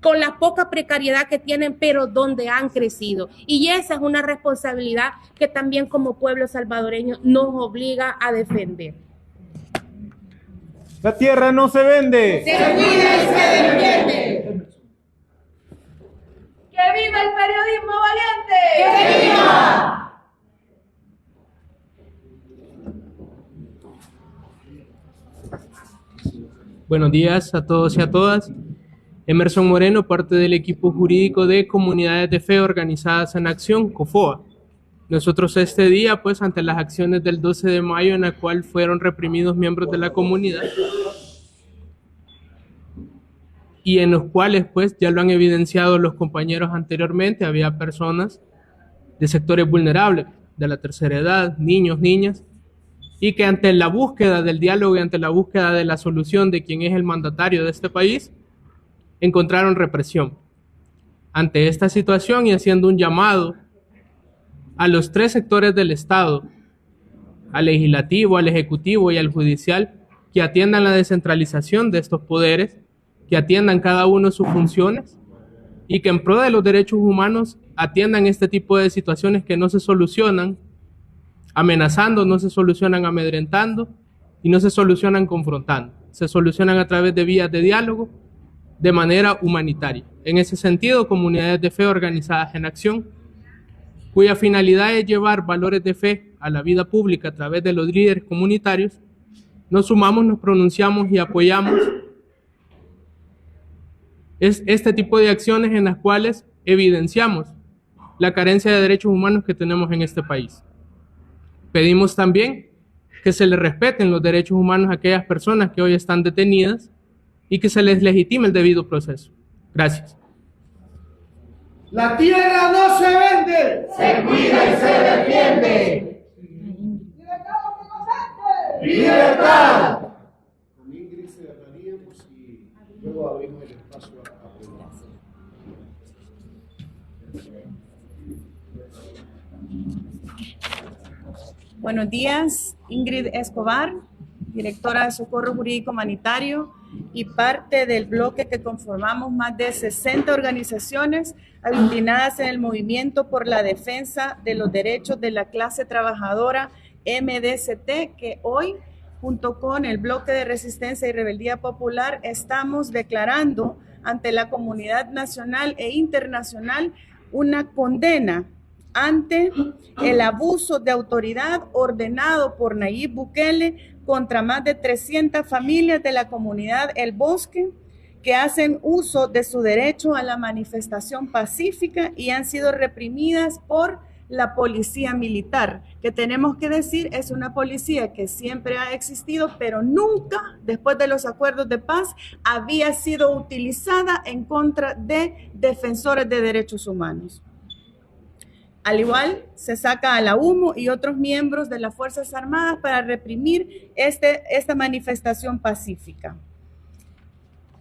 con la poca precariedad que tienen, pero donde han crecido. Y esa es una responsabilidad que también como pueblo salvadoreño nos obliga a defender. La tierra no se vende. Se cuida y se defiende. ¡Que viva el periodismo valiente! ¡Que viva! Buenos días a todos y a todas. Emerson Moreno, parte del equipo jurídico de Comunidades de Fe Organizadas en Acción, COFOA. Nosotros este día, pues, ante las acciones del 12 de mayo en la cual fueron reprimidos miembros de la comunidad y en los cuales, pues, ya lo han evidenciado los compañeros anteriormente, había personas de sectores vulnerables, de la tercera edad, niños, niñas, y que ante la búsqueda del diálogo y ante la búsqueda de la solución de quién es el mandatario de este país, encontraron represión. Ante esta situación y haciendo un llamado a los tres sectores del Estado, al legislativo, al ejecutivo y al judicial, que atiendan la descentralización de estos poderes, que atiendan cada uno sus funciones y que en pro de los derechos humanos atiendan este tipo de situaciones que no se solucionan amenazando, no se solucionan amedrentando y no se solucionan confrontando. Se solucionan a través de vías de diálogo de manera humanitaria. En ese sentido, Comunidades de Fe Organizadas en Acción, cuya finalidad es llevar valores de fe a la vida pública a través de los líderes comunitarios, nos sumamos, nos pronunciamos y apoyamos este tipo de acciones en las cuales evidenciamos la carencia de derechos humanos que tenemos en este país. Pedimos también que se les respeten los derechos humanos a aquellas personas que hoy están detenidas y que se les legitime el debido proceso. Gracias. La tierra no se vende, se cuida y se defiende. ¡Libertad a los inocentes! ¡Libertad! Con Ingrid cerraríamos y luego abrimos el espacio a preguntas. Buenos días, Ingrid Escobar, directora de Socorro Jurídico Humanitario y parte del bloque que conformamos más de 60 organizaciones aglutinadas en el movimiento por la defensa de los derechos de la clase trabajadora MDCT, que hoy, junto con el bloque de resistencia y rebeldía popular, estamos declarando ante la comunidad nacional e internacional una condena ante el abuso de autoridad ordenado por Nayib Bukele contra más de 300 familias de la comunidad El Bosque que hacen uso de su derecho a la manifestación pacífica y han sido reprimidas por la policía militar, que tenemos que decir es una policía que siempre ha existido, pero nunca, después de los acuerdos de paz, había sido utilizada en contra de defensores de derechos humanos. Al igual, se saca a la HUMO y otros miembros de las Fuerzas Armadas para reprimir esta manifestación pacífica.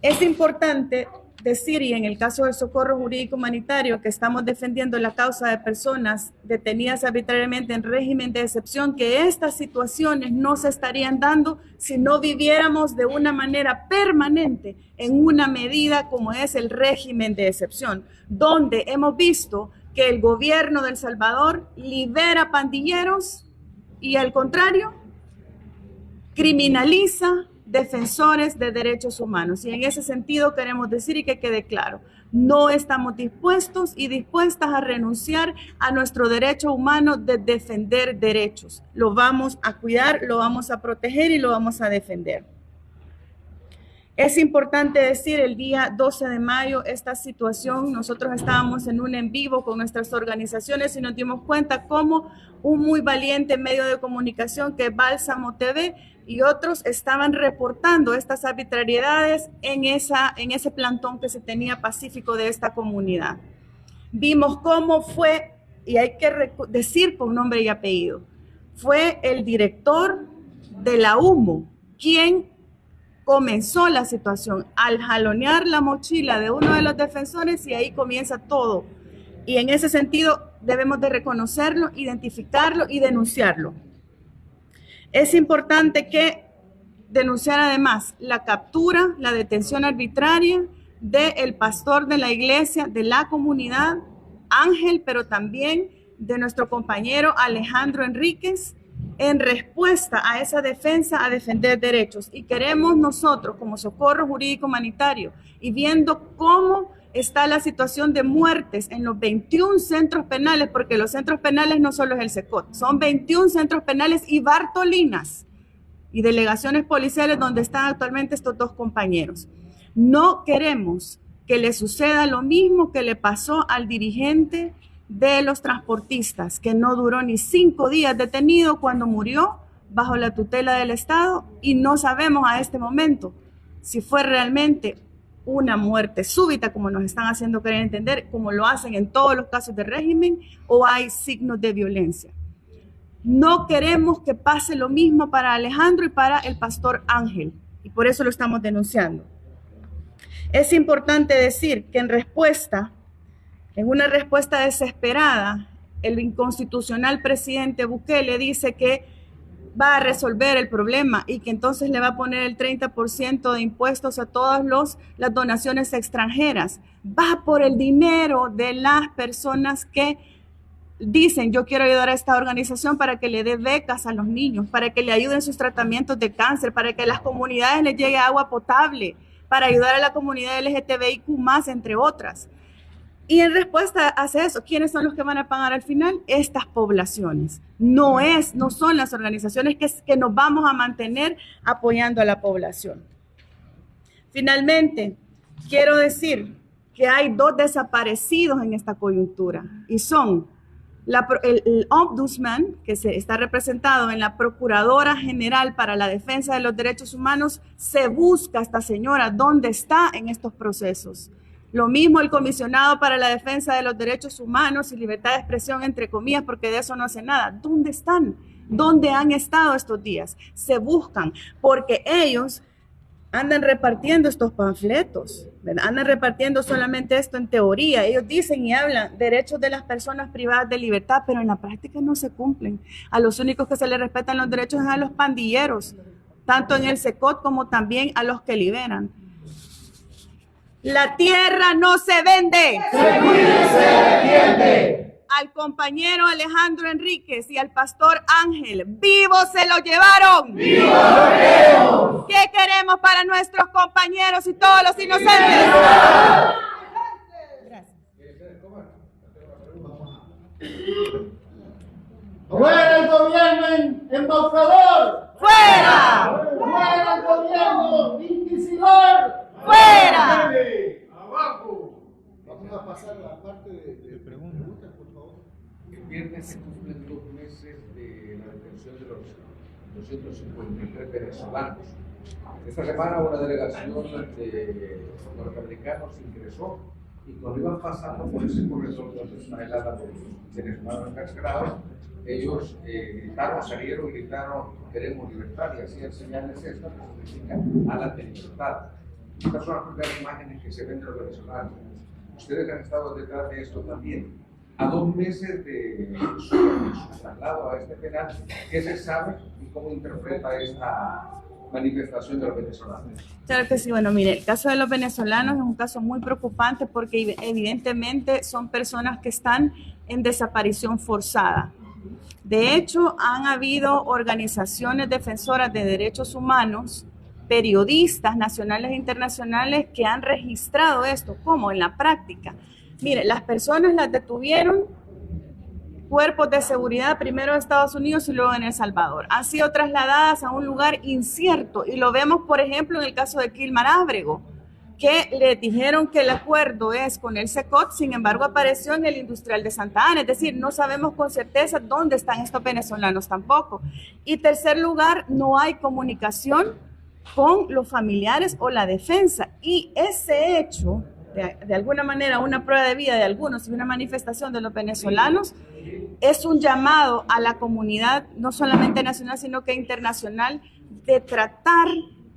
Es importante decir, y en el caso del Socorro Jurídico Humanitario, que estamos defendiendo la causa de personas detenidas arbitrariamente en régimen de excepción, que estas situaciones no se estarían dando si no viviéramos de una manera permanente en una medida como es el régimen de excepción, donde hemos visto que el gobierno de El Salvador libera pandilleros y al contrario, criminaliza defensores de derechos humanos. Y en ese sentido queremos decir y que quede claro, no estamos dispuestos y dispuestas a renunciar a nuestro derecho humano de defender derechos. Lo vamos a cuidar, lo vamos a proteger y lo vamos a defender. Es importante decir, el día 12 de mayo, esta situación, nosotros estábamos en un en vivo con nuestras organizaciones y nos dimos cuenta cómo un muy valiente medio de comunicación que es Bálsamo TV y otros estaban reportando estas arbitrariedades en ese plantón que se tenía pacífico de esta comunidad. Vimos cómo fue, y hay que decir con nombre y apellido, fue el director de la HUMO quien comenzó la situación al jalonear la mochila de uno de los defensores y ahí comienza todo. Y en ese sentido debemos de reconocerlo, identificarlo y denunciarlo. Es importante que denunciar además la captura, la detención arbitraria del pastor de la iglesia, de la comunidad, Ángel, pero también de nuestro compañero Alejandro Enríquez, en respuesta a esa defensa, a defender derechos. Y queremos nosotros, como Socorro Jurídico Humanitario, y viendo cómo está la situación de muertes en los 21 centros penales, porque los centros penales no solo es el SECOT, son 21 centros penales y Bartolinas y delegaciones policiales donde están actualmente estos dos compañeros. No queremos que le suceda lo mismo que le pasó al dirigente de los transportistas, que no duró ni 5 días detenido cuando murió bajo la tutela del Estado, y no sabemos a este momento si fue realmente una muerte súbita, como nos están haciendo querer entender, como lo hacen en todos los casos de régimen, o hay signos de violencia. No queremos que pase lo mismo para Alejandro y para el pastor Ángel, y por eso lo estamos denunciando. Es importante decir que en una respuesta desesperada, el inconstitucional presidente Bukele dice que va a resolver el problema y que entonces le va a poner el 30% de impuestos a todas las donaciones extranjeras. Va por el dinero de las personas que dicen: yo quiero ayudar a esta organización para que le dé becas a los niños, para que le ayuden en sus tratamientos de cáncer, para que a las comunidades les llegue agua potable, para ayudar a la comunidad LGTBIQ+, entre otras. Y en respuesta hacia eso, ¿quiénes son los que van a pagar al final? Estas poblaciones. No son las organizaciones que nos vamos a mantener apoyando a la población. Finalmente, quiero decir que hay 2 desaparecidos en esta coyuntura, y son el Ombudsman, que está representado en la Procuradora General para la Defensa de los Derechos Humanos. Se busca a esta señora dónde está en estos procesos. Lo mismo el Comisionado para la Defensa de los Derechos Humanos y Libertad de Expresión, entre comillas, porque de eso no hace nada. ¿Dónde están? ¿Dónde han estado estos días? Se buscan, porque ellos andan repartiendo estos panfletos, ¿verdad? Andan repartiendo solamente esto en teoría. Ellos dicen y hablan derechos de las personas privadas de libertad, pero en la práctica no se cumplen. A los únicos que se les respetan los derechos es a los pandilleros, tanto en el SECOT como también a los que liberan. La tierra no se vende. Se pide, se defiende. Al compañero Alejandro Enríquez y al pastor Ángel, vivos se lo llevaron. ¡Vivo lo queremos! ¿Qué queremos para nuestros compañeros y todos los inocentes? ¡Fuera el gobierno embaucador! ¡Fuera! ¡Fuera el gobierno inquisidor! ¡Fuera! ¡Abajo! Vamos a pasar a la parte de preguntas, por favor. El viernes se cumplen 2 meses de la detención de los 253 venezolanos. Esta semana una delegación de norteamericanos ingresó, y cuando iban pasando por ese corredor donde está el ala de los venezolanos encarcelados, ellos gritaron: queremos libertad, y hacían señales estas que significan alas de libertad. Estas son las primeras imágenes que se ven de los venezolanos. Ustedes han estado detrás de esto también. A 2 meses de su traslado a este penal, ¿qué se sabe y cómo interpreta esta manifestación de los venezolanos? Claro que sí. Bueno, mire, el caso de los venezolanos es un caso muy preocupante porque evidentemente son personas que están en desaparición forzada. De hecho, han habido organizaciones defensoras de derechos humanos, periodistas nacionales e internacionales que han registrado esto. ¿Cómo? En la práctica. Mire, las personas las detuvieron cuerpos de seguridad, primero en Estados Unidos y luego en El Salvador. Han sido trasladadas a un lugar incierto, y lo vemos, por ejemplo, en el caso de Kilmar Ábrego, que le dijeron que el acuerdo es con el SECOT, sin embargo apareció en el Industrial de Santa Ana, es decir, no sabemos con certeza dónde están estos venezolanos tampoco. Y tercer lugar, no hay comunicación con los familiares o la defensa, y ese hecho, de alguna manera una prueba de vida de algunos y una manifestación de los venezolanos, es un llamado a la comunidad, no solamente nacional, sino que internacional, de tratar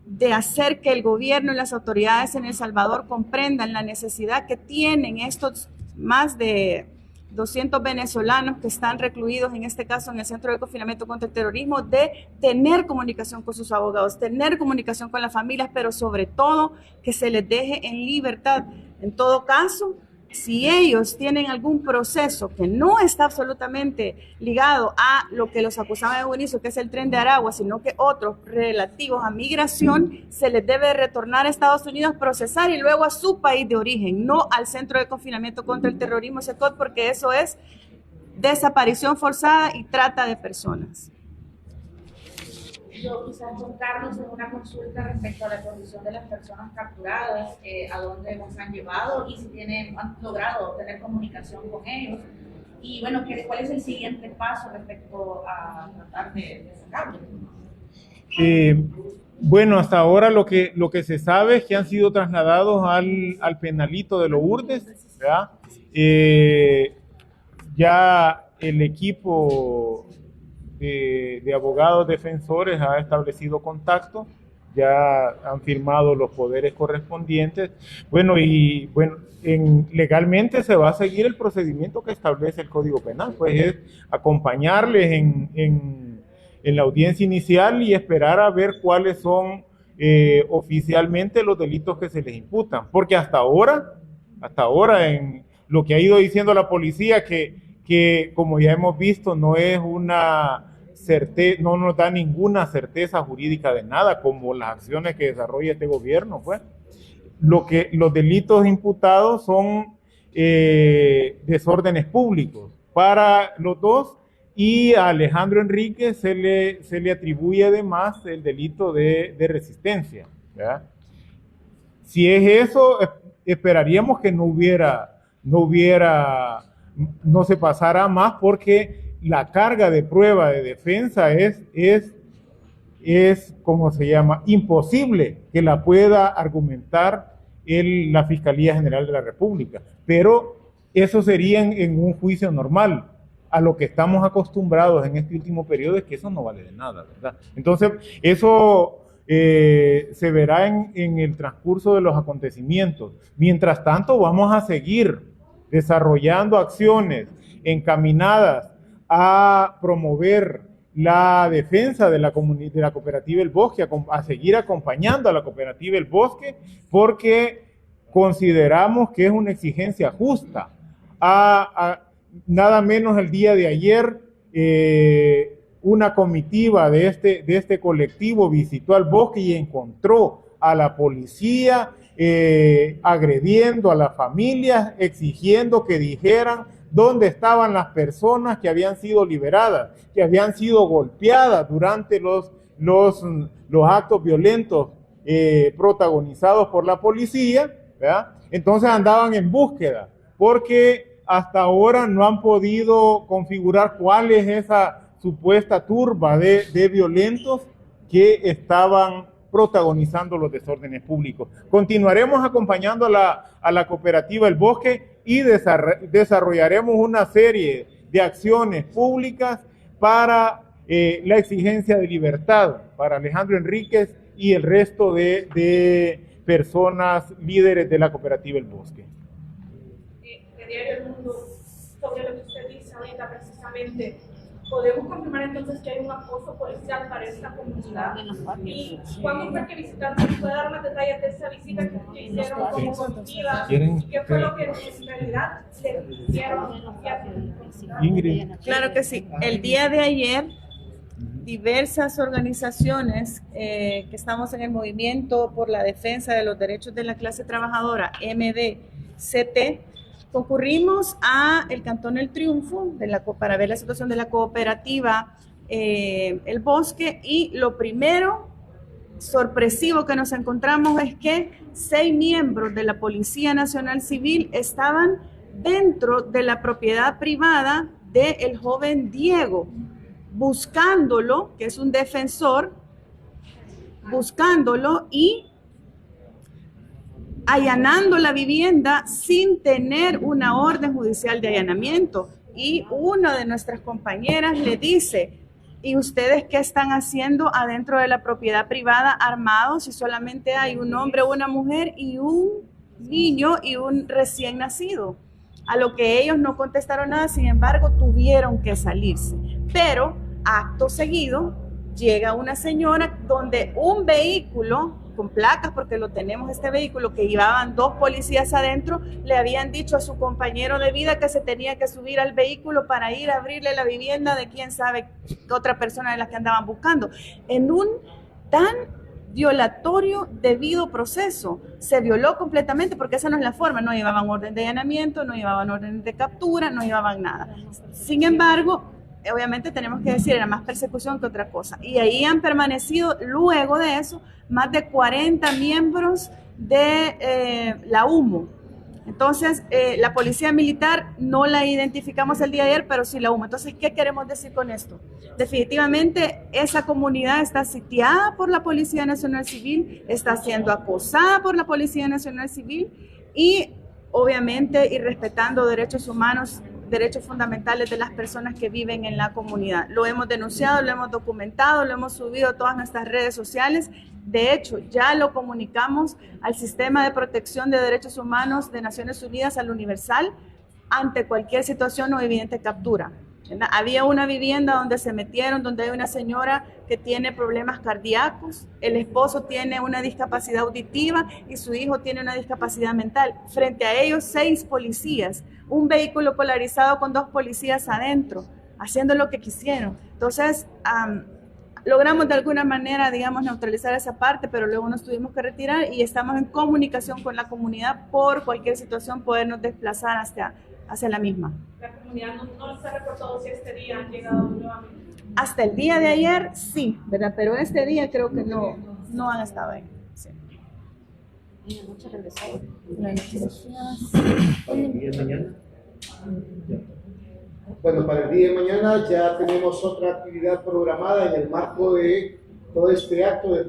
de hacer que el gobierno y las autoridades en El Salvador comprendan la necesidad que tienen estos más de 200 venezolanos que están recluidos, en este caso en el Centro de Confinamiento contra el Terrorismo, de tener comunicación con sus abogados, tener comunicación con las familias, pero sobre todo que se les deje en libertad. En todo caso, Si ellos tienen algún proceso que no está absolutamente ligado a lo que los acusaban de un inicio, que es el Tren de Aragua, sino que otros relativos a migración, se les debe retornar a Estados Unidos, procesar y luego a su país de origen, no al Centro de Confinamiento contra el Terrorismo, CECOT, porque eso es desaparición forzada y trata de personas. Yo quizás con Carlos en una consulta respecto a la condición de las personas capturadas, a dónde nos han llevado y si han logrado tener comunicación con ellos. Y bueno, ¿cuál es el siguiente paso respecto a tratar de sacarlos? Bueno, hasta ahora lo que se sabe es que han sido trasladados al penalito de Lourdes, ¿verdad? Ya el equipo de abogados defensores ha establecido contacto, ya han firmado los poderes correspondientes. Bueno, legalmente se va a seguir el procedimiento que establece el Código Penal, pues es acompañarles en la audiencia inicial y esperar a ver cuáles son oficialmente los delitos que se les imputan, porque hasta ahora en lo que ha ido diciendo la policía, que como ya hemos visto no es no nos da ninguna certeza jurídica de nada, como las acciones que desarrolla este gobierno, pues. Los delitos imputados son desórdenes públicos para los dos, y a Alejandro Enríquez se le atribuye además el delito de resistencia, ¿verdad? Si es eso, esperaríamos que no se pasara más, porque la carga de prueba de defensa es ¿cómo se llama? Imposible que la pueda argumentar la Fiscalía General de la República. Pero eso sería en un juicio normal. A lo que estamos acostumbrados en este último periodo es que eso no vale de nada, ¿verdad? Entonces, eso se verá en el transcurso de los acontecimientos. Mientras tanto, vamos a seguir desarrollando acciones encaminadas a promover la defensa de la cooperativa El Bosque, a seguir acompañando a la cooperativa El Bosque, porque consideramos que es una exigencia justa. Nada menos el día de ayer, una comitiva de este colectivo visitó al bosque y encontró a la policía agrediendo a las familias, exigiendo que dijeran dónde estaban las personas que habían sido liberadas, que habían sido golpeadas durante los actos violentos protagonizados por la policía, ¿verdad? Entonces andaban en búsqueda, porque hasta ahora no han podido configurar cuál es esa supuesta turba de violentos que estaban protagonizando los desórdenes públicos. Continuaremos acompañando a la cooperativa El Bosque y desarrollaremos una serie de acciones públicas para la exigencia de libertad para Alejandro Enríquez y el resto de personas líderes de la cooperativa El Bosque. De Diario El Mundo, sobre lo que usted dice ahorita precisamente, ¿podemos confirmar entonces que hay un acoso policial para esta comunidad? ¿Y cuándo fue que visitaron? ¿Puede dar más detalles de esa visita que hicieron como comitiva? ¿Qué fue lo que en realidad le hicieron? Ingrid. Claro que sí. El día de ayer, diversas organizaciones que estamos en el movimiento por la defensa de los derechos de la clase trabajadora, MDCT, concurrimos a el Cantón El Triunfo para ver la situación de la cooperativa El Bosque, y lo primero sorpresivo que nos encontramos es que 6 miembros de la Policía Nacional Civil estaban dentro de la propiedad privada del joven Diego, buscándolo, que es un defensor, buscándolo y allanando la vivienda sin tener una orden judicial de allanamiento. Y una de nuestras compañeras le dice: ¿y ustedes qué están haciendo adentro de la propiedad privada armados si solamente hay un hombre, una mujer y un niño y un recién nacido? A lo que ellos no contestaron nada, sin embargo tuvieron que salirse. Pero acto seguido llega una señora donde un vehículo con placas, porque lo tenemos este vehículo, que llevaban 2 policías adentro, le habían dicho a su compañero de vida que se tenía que subir al vehículo para ir a abrirle la vivienda de quién sabe qué otra persona de las que andaban buscando. En un tan violatorio debido proceso, se violó completamente, porque esa no es la forma, no llevaban orden de allanamiento, no llevaban orden de captura, no llevaban nada. Sin embargo, obviamente tenemos que decir, era más persecución que otra cosa. Y ahí han permanecido, luego de eso, más de 40 miembros de la UMO. Entonces, la policía militar no la identificamos el día de ayer, pero sí la UMO. Entonces, ¿qué queremos decir con esto? Definitivamente, esa comunidad está sitiada por la Policía Nacional Civil, está siendo acosada por la Policía Nacional Civil y, obviamente, y respetando derechos humanos, derechos fundamentales de las personas que viven en la comunidad. Lo hemos denunciado, lo hemos documentado, lo hemos subido a todas nuestras redes sociales. De hecho, ya lo comunicamos al Sistema de Protección de Derechos Humanos de Naciones Unidas, al Universal, ante cualquier situación o evidente captura. Había una vivienda donde se metieron, donde hay una señora que tiene problemas cardíacos, el esposo tiene una discapacidad auditiva y su hijo tiene una discapacidad mental. Frente a ellos, 6 policías, un vehículo polarizado con 2 policías adentro, haciendo lo que quisieron. Entonces, logramos de alguna manera, digamos, neutralizar esa parte, pero luego nos tuvimos que retirar y estamos en comunicación con la comunidad por cualquier situación, podernos desplazar hacia la misma. La comunidad no se ha reportado si este día han llegado nuevamente. Hasta el día de ayer sí, ¿verdad? Pero este día creo que no han estado ahí. Sí. Para el día de mañana. Bueno, para el día de mañana ya tenemos otra actividad programada en el marco de todo este acto de